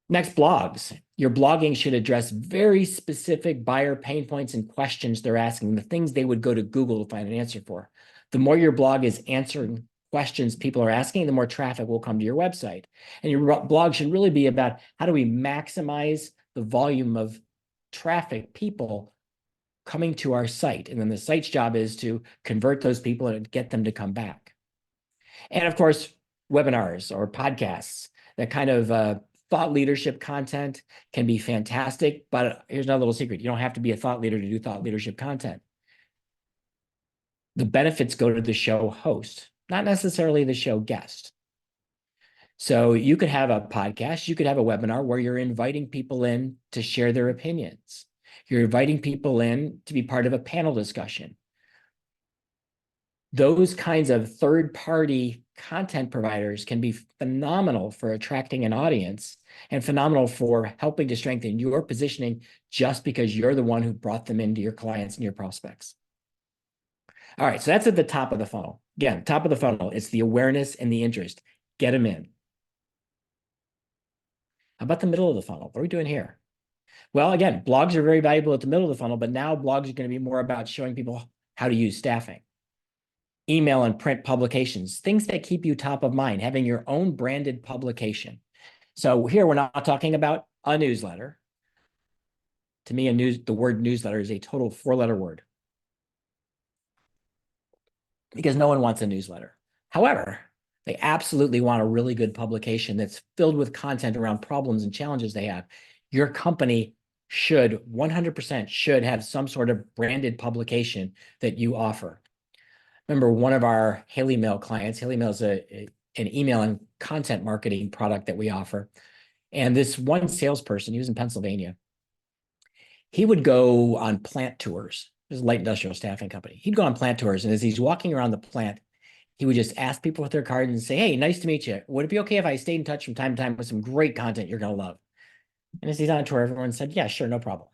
Next, blogs. Your blogging should address very specific buyer pain points and questions they're asking, the things they would go to Google to find an answer for. The more your blog is answering questions people are asking, the more traffic will come to your website. And your blog should really be about how do we maximize the volume of traffic, people coming to our site. And then the site's job is to convert those people and get them to come back. And of course, webinars or podcasts, that kind of thought leadership content can be fantastic. But here's another little secret. You don't have to be a thought leader to do thought leadership content. The benefits go to the show host, not necessarily the show guest. So you could have a podcast, you could have a webinar where you're inviting people in to share their opinions. You're inviting people in to be part of a panel discussion. Those kinds of third-party content providers can be phenomenal for attracting an audience and phenomenal for helping to strengthen your positioning just because you're the one who brought them into your clients and your prospects. All right, so that's at the top of the funnel. Again, top of the funnel, it's the awareness and the interest. Get them in. How about the middle of the funnel? What are we doing here? Well, again, blogs are very valuable at the middle of the funnel, but now blogs are going to be more about showing people how to use staffing. Email and print publications, things that keep you top of mind, having your own branded publication. So here we're not talking about a newsletter. To me, the word newsletter is a total 4-letter word because no one wants a newsletter. However, they absolutely want a really good publication that's filled with content around problems and challenges they have. Your company should 100% should have some sort of branded publication that you offer. Remember, one of our Haley Mail clients, Haley Mail is an email and content marketing product that we offer. And this one salesperson, he was in Pennsylvania, he would go on plant tours. This is a light industrial staffing company. He'd go on plant tours, and as he's walking around the plant, he would just ask people with their cards and say, hey, nice to meet you. Would it be okay if I stayed in touch from time to time with some great content you're going to love? And as he's on tour, everyone said, yeah, sure, no problem.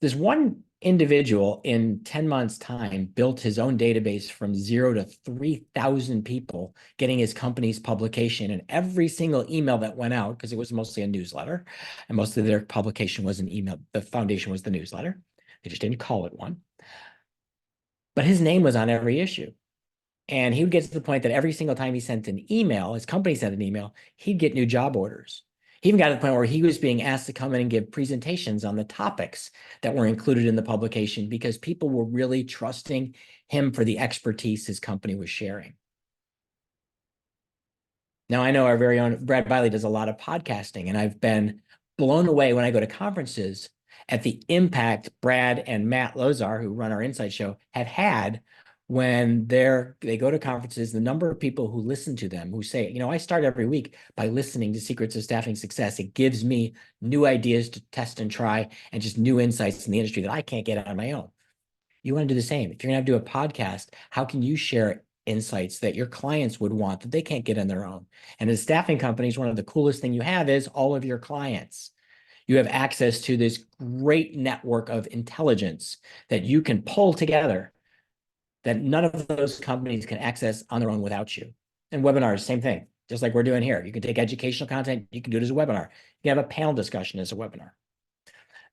This one individual in 10 months' time built his own database from 0 to 3,000 people getting his company's publication. And every single email that went out, because it was mostly a newsletter, and most of their publication was an email, the foundation was the newsletter. They just didn't call it one. But his name was on every issue. And he would get to the point that every single time he sent an email, his company sent an email, he'd get new job orders. He even got to the point where he was being asked to come in and give presentations on the topics that were included in the publication because people were really trusting him for the expertise his company was sharing. Now, I know our very own Brad Biley does a lot of podcasting, and I've been blown away when I go to conferences at the impact Brad and Matt Lozar, who run our Insight Show, have had when they go to conferences, the number of people who listen to them, who say, I start every week by listening to Secrets of Staffing Success. It gives me new ideas to test and try and just new insights in the industry that I can't get on my own. You want to do the same. If you're going to do a podcast, how can you share insights that your clients would want that they can't get on their own? And as staffing companies, one of the coolest thing you have is all of your clients. You have access to this great network of intelligence that you can pull together that none of those companies can access on their own without you. And webinars, same thing, just like we're doing here. You can take educational content, you can do it as a webinar. You can have a panel discussion as a webinar.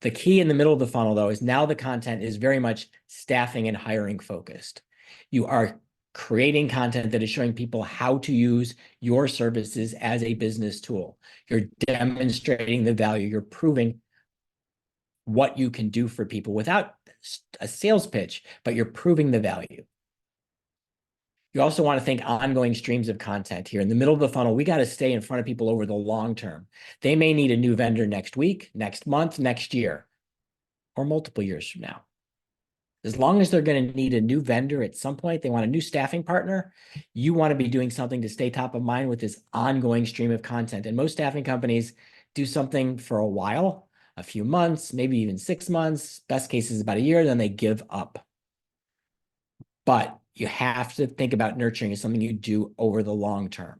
The key in the middle of the funnel, though, is now the content is very much staffing and hiring focused. You are creating content that is showing people how to use your services as a business tool. You're demonstrating the value. You're proving what you can do for people without a sales pitch, but you're proving the value. You also want to think ongoing streams of content here. In the middle of the funnel, we got to stay in front of people over the long term. They may need a new vendor next week, next month, next year, or multiple years from now. As long as they're going to need a new vendor at some point, they want a new staffing partner, you want to be doing something to stay top of mind with this ongoing stream of content. And most staffing companies do something for a while, a few months, maybe even 6 months, best case is about a year, then they give up. But you have to think about nurturing as something you do over the long term.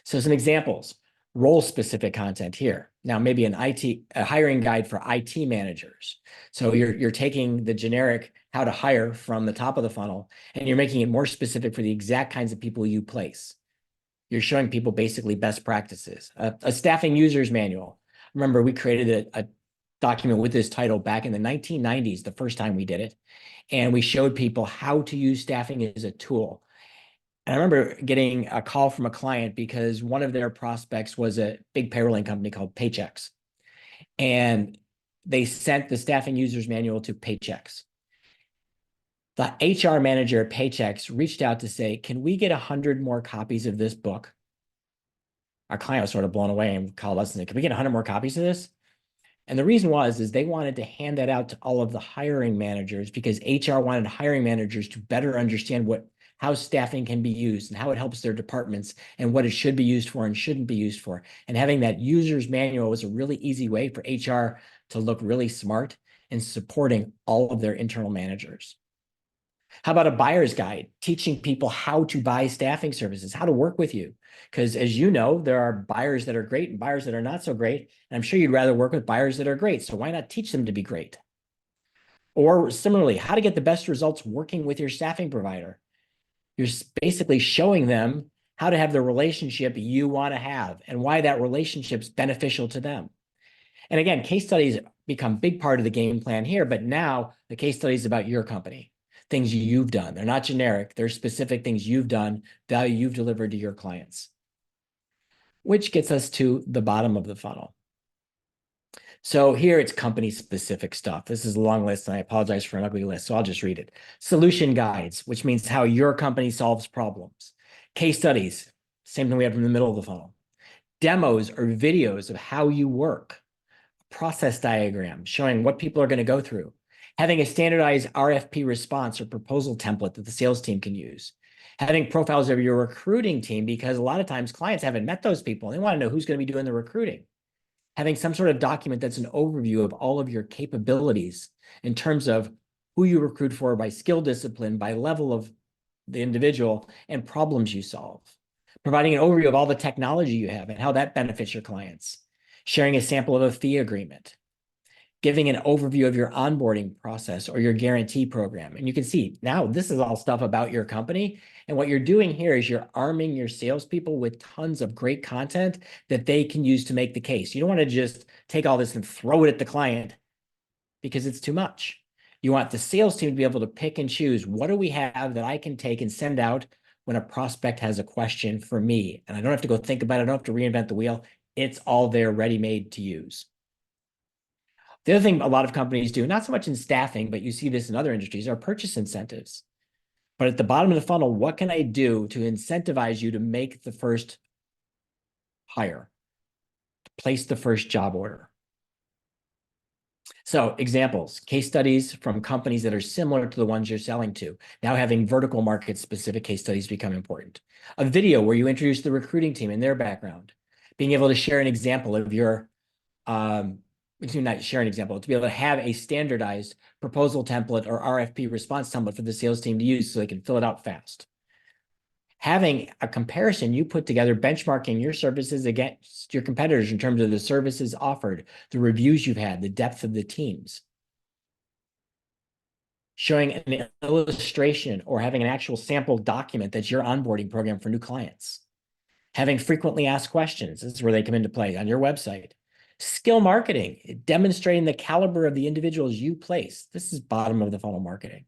So some examples, role-specific content here. Now, maybe a hiring guide for IT managers. So you're taking the generic how to hire from the top of the funnel, and you're making it more specific for the exact kinds of people you place. You're showing people basically best practices. A staffing user's manual. Remember, we created a document with this title back in the 1990s, the first time we did it. And we showed people how to use staffing as a tool. And I remember getting a call from a client because one of their prospects was a big payrolling company called Paychex. And they sent the staffing user's manual to Paychex. The HR manager at Paychex reached out to say, can we get 100 more copies of this book? Our client was sort of blown away and called us and said, can we get 100 more copies of this? And the reason is they wanted to hand that out to all of the hiring managers because HR wanted hiring managers to better understand how staffing can be used and how it helps their departments and what it should be used for and shouldn't be used for. And having that user's manual was a really easy way for HR to look really smart in supporting all of their internal managers. How about a buyer's guide, teaching people how to buy staffing services, how to work with you? Because as you know, there are buyers that are great and buyers that are not so great. And I'm sure you'd rather work with buyers that are great. So why not teach them to be great? Or similarly, how to get the best results working with your staffing provider. You're basically showing them how to have the relationship you want to have and why that relationship's beneficial to them. And again, case studies become a big part of the game plan here, but now the case study is about your company, things you've done. They're not generic. They're specific things you've done, value you've delivered to your clients, which gets us to the bottom of the funnel. So here it's company specific stuff. This is a long list and I apologize for an ugly list, so I'll just read it. Solution guides, which means how your company solves problems. Case studies, same thing we have in the middle of the funnel. Demos or videos of how you work. Process diagram showing what people are going to go through. Having a standardized RFP response or proposal template that the sales team can use. Having profiles of your recruiting team because a lot of times clients haven't met those people. They want to know who's going to be doing the recruiting. Having some sort of document that's an overview of all of your capabilities in terms of who you recruit for by skill discipline, by level of the individual, and problems you solve. Providing an overview of all the technology you have and how that benefits your clients. Sharing a sample of a fee agreement. Giving an overview of your onboarding process or your guarantee program. And you can see now this is all stuff about your company. And what you're doing here is you're arming your salespeople with tons of great content that they can use to make the case. You don't want to just take all this and throw it at the client because it's too much. You want the sales team to be able to pick and choose, what do we have that I can take and send out when a prospect has a question for me? And I don't have to go think about it. I don't have to reinvent the wheel. It's all there ready-made to use. The other thing a lot of companies do, not so much in staffing, but you see this in other industries, are purchase incentives. But at the bottom of the funnel, what can I do to incentivize you to make the first hire, to place the first job order? So examples, case studies from companies that are similar to the ones you're selling to. Now having vertical market specific case studies become important. A video where you introduce the recruiting team and their background. Being able to share an example of your not share an example, to be able to have a standardized proposal template or RFP response template for the sales team to use so they can fill it out fast. Having a comparison you put together, benchmarking your services against your competitors in terms of the services offered, the reviews you've had, the depth of the teams. Showing an illustration or having an actual sample document that's your onboarding program for new clients. Having frequently asked questions, this is where they come into play on your website. Skill marketing, demonstrating the caliber of the individuals you place. This is bottom of the funnel marketing.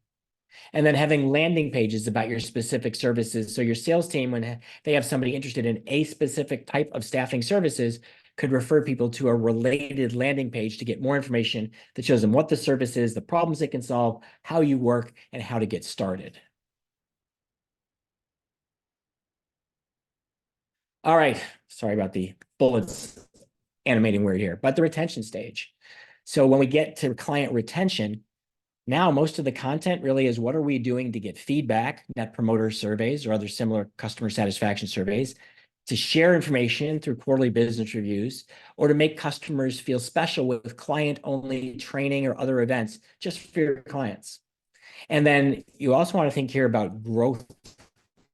And then having landing pages about your specific services. So your sales team, when they have somebody interested in a specific type of staffing services, could refer people to a related landing page to get more information that shows them what the service is, the problems it can solve, how you work, and how to get started. All right, sorry about the bullets animating weird here, but the retention stage. So when we get to client retention, Now, most of the content really is what are we doing to get feedback, net promoter surveys or other similar customer satisfaction surveys, to share information through quarterly business reviews, or to make customers feel special with client-only training or other events just for your clients. And then you also want to think here about growth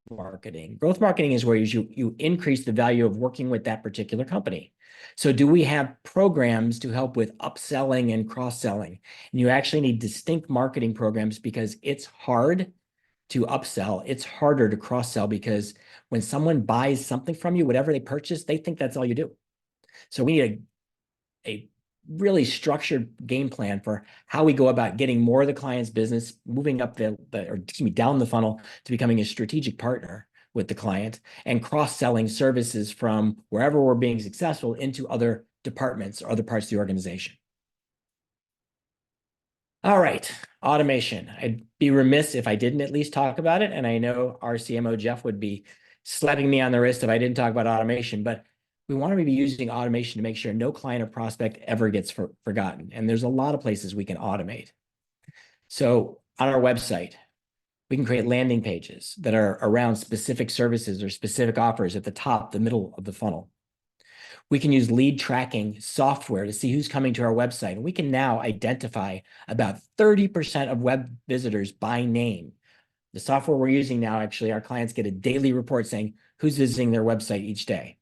marketing. Growth marketing is where you increase the value of working with that particular company. So do we have programs to help with upselling and cross-selling? And you actually need distinct marketing programs because it's hard to upsell. It's harder to cross-sell because when someone buys something from you, whatever they purchase, they think that's all you do. So we need a really structured game plan for how we go about getting more of the client's business, moving up down the funnel to becoming a strategic partner with the client, and cross-selling services from wherever we're being successful into other departments or other parts of the organization. All right, automation. I'd be remiss if I didn't at least talk about it, and I know our CMO, Jeff, would be slapping me on the wrist if I didn't talk about automation, but we want to be using automation to make sure no client or prospect ever gets forgotten. And there's a lot of places we can automate. So on our website, we can create landing pages that are around specific services or specific offers at the top, the middle of the funnel. We can use lead tracking software to see who's coming to our website. And we can now identify about 30% of web visitors by name. The software we're using now, actually, our clients get a daily report saying who's visiting their website each day.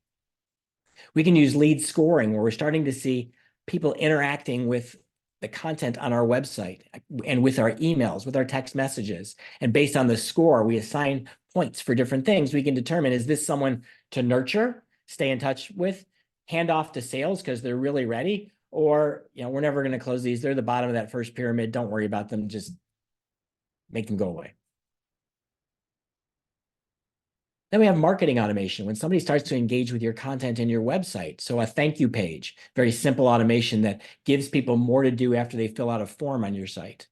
We can use lead scoring, where we're starting to see people interacting with the content on our website and with our emails, with our text messages. And based on the score, we assign points for different things. We can determine, is this someone to nurture, stay in touch with, hand off to sales because they're really ready, or we're never going to close these. They're the bottom of that first pyramid. Don't worry about them. Just make them go away. Then we have marketing automation. When somebody starts to engage with your content in your website, so a thank you page, very simple automation that gives people more to do after they fill out a form on your site.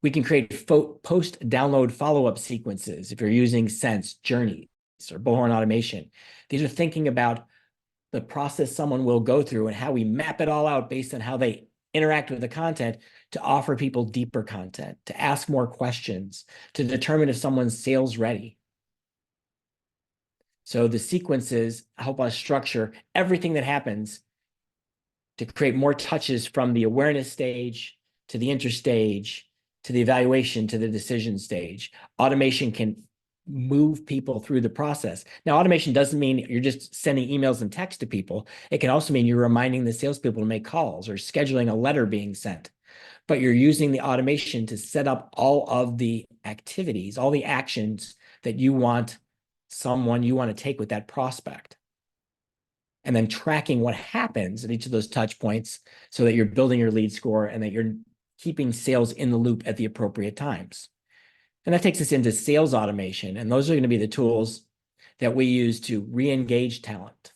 We can create post-download follow-up sequences if you're using Sense, Journeys, or Bullhorn Automation. These are thinking about the process someone will go through and how we map it all out based on how they interact with the content to offer people deeper content, to ask more questions, to determine if someone's sales ready. So the sequences help us structure everything that happens to create more touches from the awareness stage to the interstage, to the evaluation, to the decision stage. Automation can move people through the process. Now, automation doesn't mean you're just sending emails and text to people. It can also mean you're reminding the salespeople to make calls or scheduling a letter being sent. But you're using the automation to set up all of the activities, all the actions that you want to take with that prospect. And then tracking what happens at each of those touch points so that you're building your lead score and that you're keeping sales in the loop at the appropriate times. And that takes us into sales automation. And those are going to be the tools that we use to re-engage talent,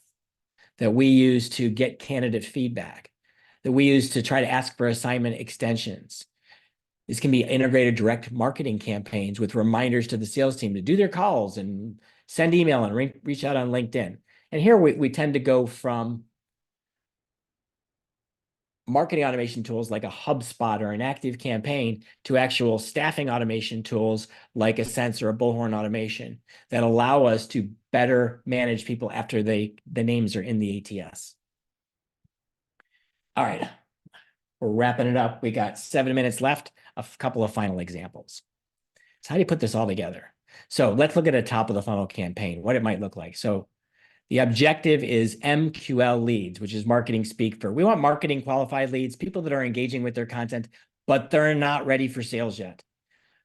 that we use to get candidate feedback, that we use to try to ask for assignment extensions. This can be integrated direct marketing campaigns with reminders to the sales team to do their calls and send email and reach out on LinkedIn. And here we tend to go from marketing automation tools like a HubSpot or an Active Campaign to actual staffing automation tools like a Sense or a Bullhorn Automation that allow us to better manage people after the names are in the ATS. All right, we're wrapping it up. We got 7 minutes left, a couple of final examples. So how do you put this all together? So let's look at a top of the funnel campaign, what it might look like. So the objective is MQL leads, which is marketing speak for. We want marketing qualified leads, people that are engaging with their content, but they're not ready for sales yet.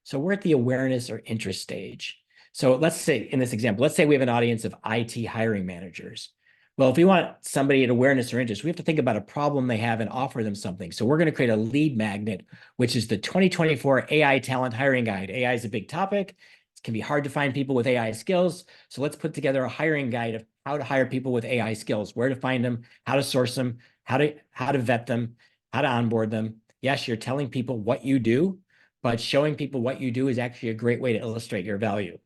So we're at the awareness or interest stage. So let's say in this example, let's say we have an audience of IT hiring managers. Well, if we want somebody at awareness or interest, we have to think about a problem they have and offer them something. So we're going to create a lead magnet, which is the 2024 AI Talent Hiring Guide. AI is a big topic. It can be hard to find people with AI skills. So let's put together a hiring guide of how to hire people with AI skills, where to find them, how to source them, how to vet them, how to onboard them. Yes, you're telling people what you do, but showing people what you do is actually a great way to illustrate your value.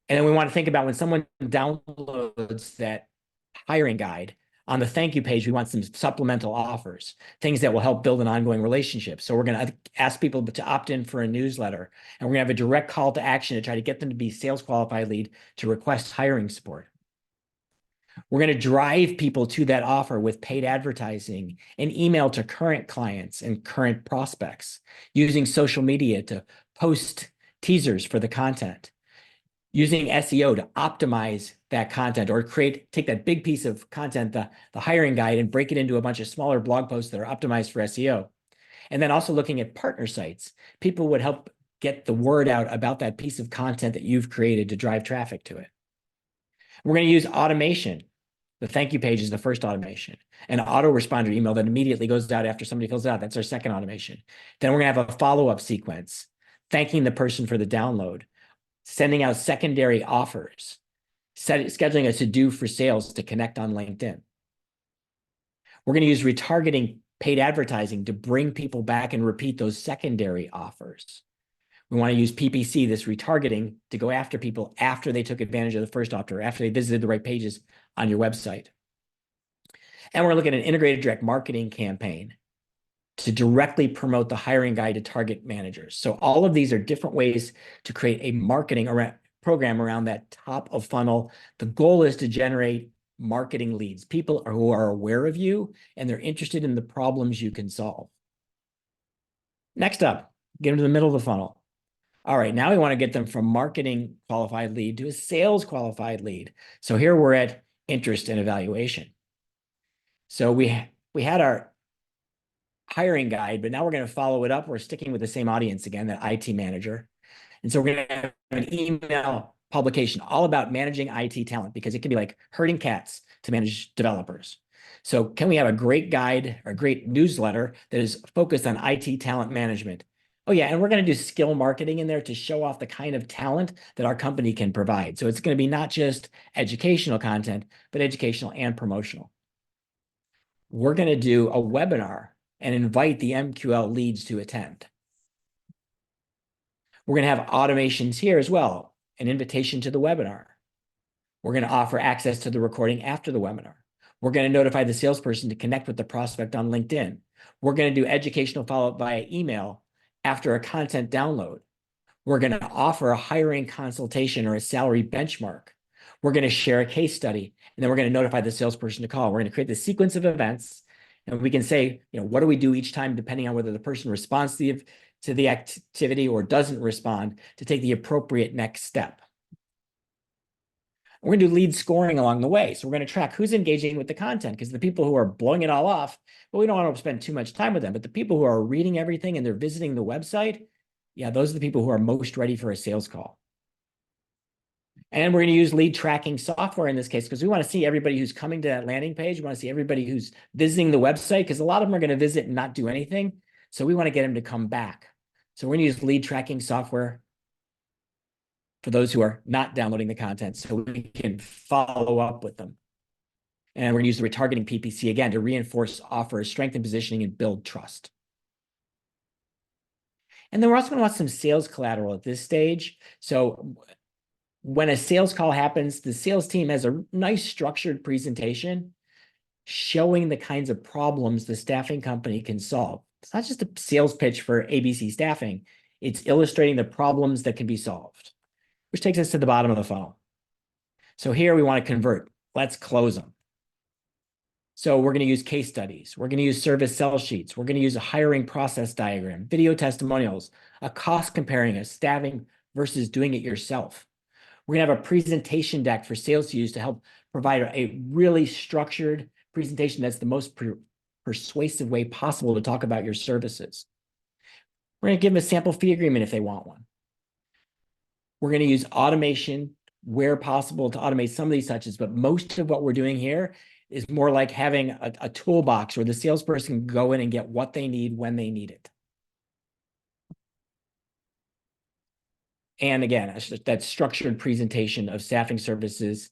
And then we want to think about when someone downloads that hiring guide, On the thank you page, we want some supplemental offers, things that will help build an ongoing relationship. So we're going to ask people to opt in for a newsletter, and we're going to have a direct call to action to try to get them to be sales qualified lead to request hiring support. We're going to drive people to that offer with paid advertising and email to current clients and current prospects, using social media to post teasers for the content, using SEO to optimize that content, or take that big piece of content, the hiring guide, and break it into a bunch of smaller blog posts that are optimized for SEO. And then also looking at partner sites. People would help get the word out about that piece of content that you've created to drive traffic to it. We're going to use automation. The thank you page is the first automation. An autoresponder email that immediately goes out after somebody fills it out. That's our second automation. Then we're going to have a follow-up sequence, thanking the person for the download, sending out secondary offers, scheduling a to-do for sales to connect on LinkedIn. We're going to use retargeting paid advertising to bring people back and repeat those secondary offers. We want to use PPC, this retargeting, to go after people after they took advantage of the first offer, after they visited the right pages on your website. And we're looking at an integrated direct marketing campaign to directly promote the hiring guide to target managers. So all of these are different ways to create a marketing program around that top of funnel. The goal is to generate marketing leads, people who are aware of you and they're interested in the problems you can solve. Next up, get them to the middle of the funnel. All right, now we want to get them from marketing qualified lead to a sales qualified lead. So here we're at interest and evaluation. So we had our hiring guide, but now we're going to follow it up. We're sticking with the same audience again, that IT manager. And so we're going to have an email publication all about managing IT talent, because it can be like herding cats to manage developers. So can we have a great guide or a great newsletter that is focused on IT talent management? Oh yeah, and we're going to do skill marketing in there to show off the kind of talent that our company can provide. So it's going to be not just educational content, but educational and promotional. We're going to do a webinar and invite the MQL leads to attend. We're going to have automations here as well, an invitation to the webinar. We're going to offer access to the recording after the webinar. We're going to notify the salesperson to connect with the prospect on LinkedIn. We're going to do educational follow-up via email after a content download. We're going to offer a hiring consultation or a salary benchmark. We're going to share a case study, and then we're going to notify the salesperson to call. We're going to create the sequence of events, and we can say, what do we do each time, depending on whether the person responds to the activity or doesn't respond, to take the appropriate next step. We're going to do lead scoring along the way. So we're going to track who's engaging with the content, because the people who are blowing it all off, well, we don't want to spend too much time with them. But the people who are reading everything and they're visiting the website, yeah, those are the people who are most ready for a sales call. And we're going to use lead tracking software in this case, because we want to see everybody who's coming to that landing page. We want to see everybody who's visiting the website, because a lot of them are going to visit and not do anything. So we want to get them to come back. So we're going to use lead tracking software for those who are not downloading the content, so we can follow up with them. And we're going to use the retargeting PPC again to reinforce offers, strengthen positioning, and build trust. And then we're also going to want some sales collateral at this stage. So when a sales call happens, the sales team has a nice structured presentation showing the kinds of problems the staffing company can solve. It's not just a sales pitch for ABC Staffing. It's illustrating the problems that can be solved, which takes us to the bottom of the funnel. So here we want to convert. Let's close them. So we're going to use case studies. We're going to use service sell sheets. We're going to use a hiring process diagram, video testimonials, a cost comparing of staffing versus doing it yourself. We're going to have a presentation deck for sales to use to help provide a really structured presentation that's the most persuasive way possible to talk about your services. We're going to give them a sample fee agreement if they want one. We're going to use automation where possible to automate some of these touches, but most of what we're doing here is more like having a toolbox where the salesperson can go in and get what they need when they need it. And again, that structured presentation of staffing services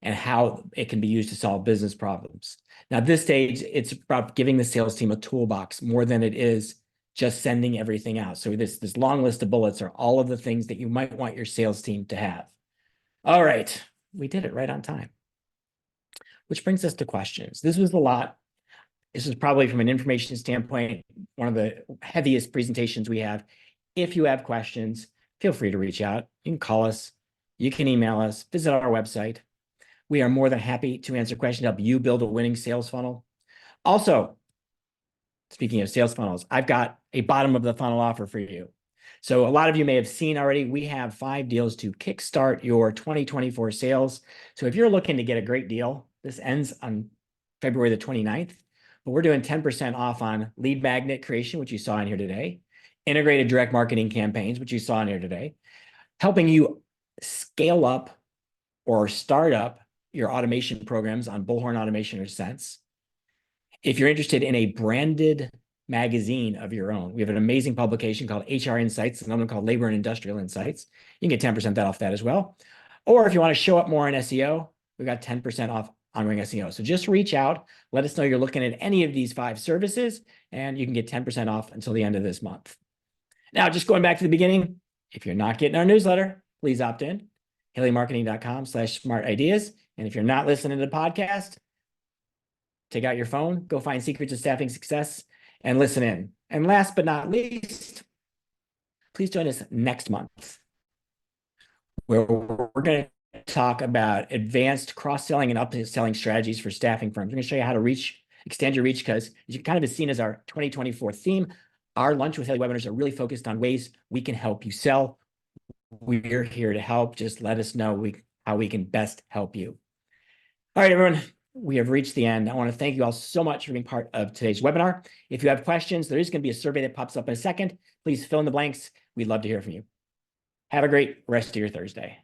and how it can be used to solve business problems. Now, at this stage, it's about giving the sales team a toolbox more than it is just sending everything out. So this long list of bullets are all of the things that you might want your sales team to have. All right, we did it right on time. which brings us to questions. This was a lot. This is probably, from an information standpoint, one of the heaviest presentations we have. If you have questions, feel free to reach out. You can call us, you can email us, visit our website. We are more than happy to answer questions, help you build a winning sales funnel. Also, speaking of sales funnels, I've got a bottom of the funnel offer for you. So a lot of you may have seen already, we have 5 deals to kickstart your 2024 sales. So if you're looking to get a great deal, this ends on February the 29th, but we're doing 10% off on lead magnet creation, which you saw in here today, integrated direct marketing campaigns, which you saw in here today, helping you scale up or start up your automation programs on Bullhorn Automation or Sense. If you're interested in a branded magazine of your own, we have an amazing publication called HR Insights, another one called Labor and Industrial Insights. You can get 10% off that as well. Or if you want to show up more on SEO, we've got 10% off ongoing SEO. So just reach out, let us know you're looking at any of these 5 services, and you can get 10% off until the end of this month. Now, just going back to the beginning, if you're not getting our newsletter, please opt in, haleymarketing.com/smart-ideas. And if you're not listening to the podcast, take out your phone, go find Secrets of Staffing Success, and listen in. And last but not least, please join us next month, where we're going to talk about advanced cross-selling and upselling strategies for staffing firms. We're going to show you how to extend your reach, because as you kind of have seen as our 2024 theme, our Lunch with Haley webinars are really focused on ways we can help you sell. We're here to help. Just let us know how we can best help you. All right, everyone. We have reached the end. I want to thank you all so much for being part of today's webinar. If you have questions, there is going to be a survey that pops up in a second. Please fill in the blanks. We'd love to hear from you. Have a great rest of your Thursday.